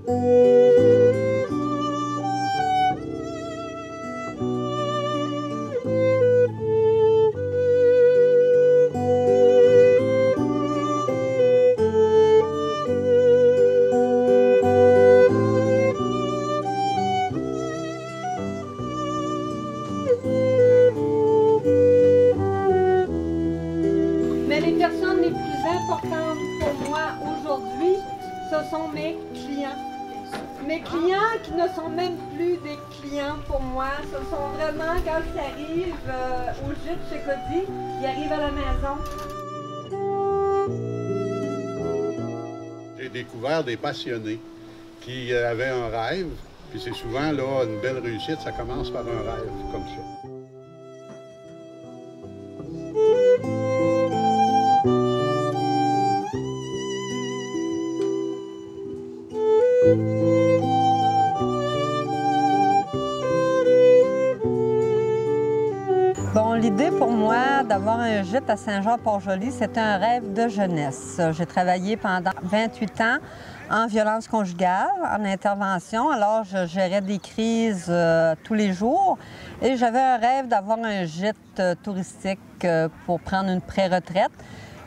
Mais les personnes les plus importantes pour moi aujourd'hui, ce sont mes clients. Mes clients qui ne sont même plus des clients pour moi, ce sont vraiment quand ils arrivent au gîte chez Cody, ils arrivent à la maison. J'ai découvert des passionnés qui avaient un rêve, puis c'est souvent là une belle réussite, ça commence par un rêve comme ça. Bon, l'idée pour moi d'avoir un gîte à Saint-Jean-Port-Joli, c'était un rêve de jeunesse. J'ai travaillé pendant 28 ans en violence conjugale, en intervention. Alors, je gérais des crises tous les jours et j'avais un rêve d'avoir un gîte touristique pour prendre une pré-retraite.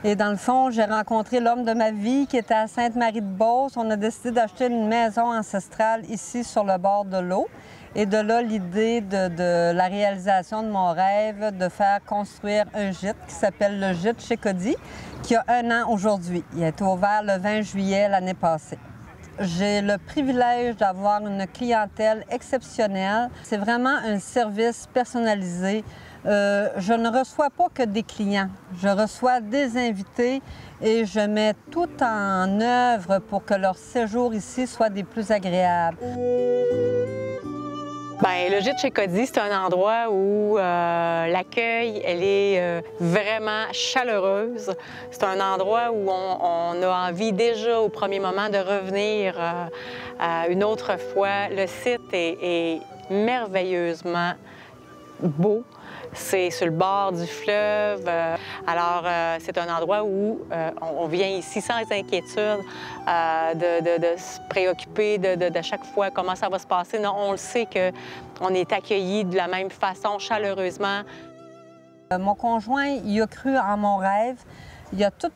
Et dans le fond, j'ai rencontré l'homme de ma vie qui était à Sainte-Marie-de-Beauce. On a décidé d'acheter une maison ancestrale ici sur le bord de l'eau. Et de là, l'idée de la réalisation de mon rêve de faire construire un gîte qui s'appelle le gîte chez Cody, qui a 1 an aujourd'hui. Il a été ouvert le 20 juillet l'année passée. J'ai le privilège d'avoir une clientèle exceptionnelle. C'est vraiment un service personnalisé. Je ne reçois pas que des clients. Je reçois des invités et je mets tout en œuvre pour que leur séjour ici soit des plus agréables. Bien, le gîte chez Cody, c'est un endroit où l'accueil, elle est vraiment chaleureuse. C'est un endroit où on a envie déjà au premier moment de revenir une autre fois. Le site est merveilleusement beau. C'est sur le bord du fleuve. Alors, c'est un endroit où on vient ici sans inquiétude de se préoccuper de chaque fois comment ça va se passer. Non, on le sait qu'on est accueillis de la même façon, chaleureusement. Mon conjoint, il a cru en mon rêve. Il a tout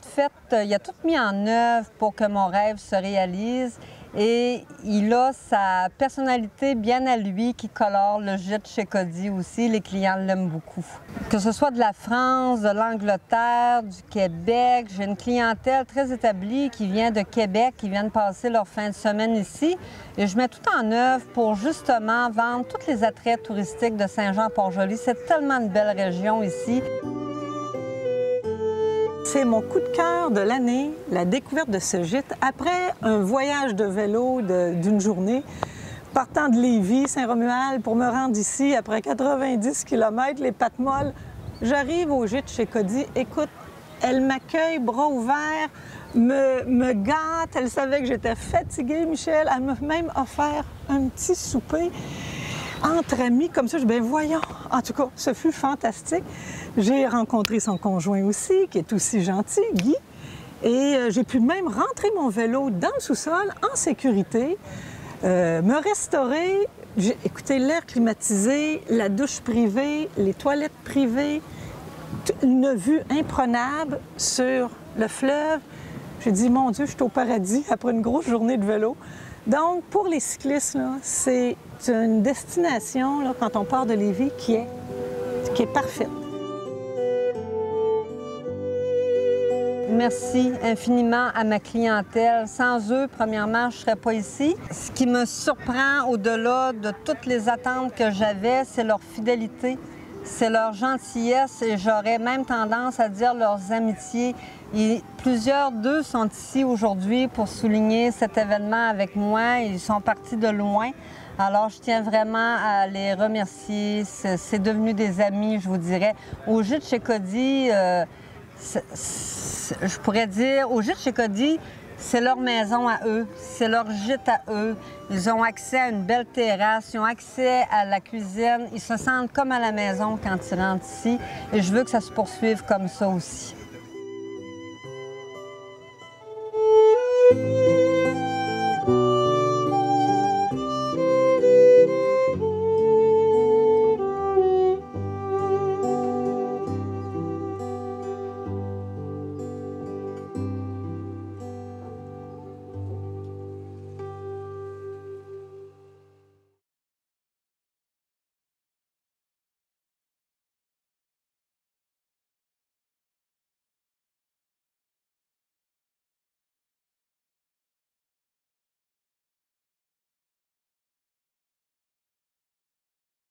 mis en œuvre pour que mon rêve se réalise. Et il a sa personnalité bien à lui qui colore le gîte chez Cody aussi. Les clients l'aiment beaucoup. Que ce soit de la France, de l'Angleterre, du Québec, j'ai une clientèle très établie qui vient de Québec, qui viennent passer leur fin de semaine ici. Et je mets tout en œuvre pour justement vendre tous les attraits touristiques de Saint-Jean-Port-Joli. C'est tellement une belle région ici. C'est mon coup de cœur de l'année, la découverte de ce gîte. Après un voyage de vélo d'une journée, partant de Lévis, Saint-Romuald, pour me rendre ici, après 90 km, les pattes molles, j'arrive au gîte chez Cody. Écoute, elle m'accueille, bras ouverts, me gâte. Elle savait que j'étais fatiguée, Michel. Elle m'a même offert un petit souper entre amis, comme ça. Je dis, bien voyons. En tout cas, ce fut fantastique. J'ai rencontré son conjoint aussi, qui est aussi gentil, Guy. Et j'ai pu même rentrer mon vélo dans le sous-sol en sécurité, me restaurer. Écoutez, l'air climatisé, la douche privée, les toilettes privées, une vue imprenable sur le fleuve. J'ai dit, mon Dieu, je suis au paradis après une grosse journée de vélo. Donc, pour les cyclistes, c'est une destination, là, quand on part de Lévis, qui est parfaite. Merci infiniment à ma clientèle. Sans eux, premièrement, je ne serais pas ici. Ce qui me surprend au-delà de toutes les attentes que j'avais, c'est leur fidélité, c'est leur gentillesse et j'aurais même tendance à dire leurs amitiés. Et plusieurs d'eux sont ici aujourd'hui pour souligner cet événement avec moi. Ils sont partis de loin. Alors, je tiens vraiment à les remercier. C'est devenu des amis, je vous dirais. Au gîte chez Cody, je pourrais dire, au gîte chez Cody, c'est leur maison à eux, c'est leur gîte à eux. Ils ont accès à une belle terrasse, ils ont accès à la cuisine. Ils se sentent comme à la maison quand ils rentrent ici. Et je veux que ça se poursuive comme ça aussi.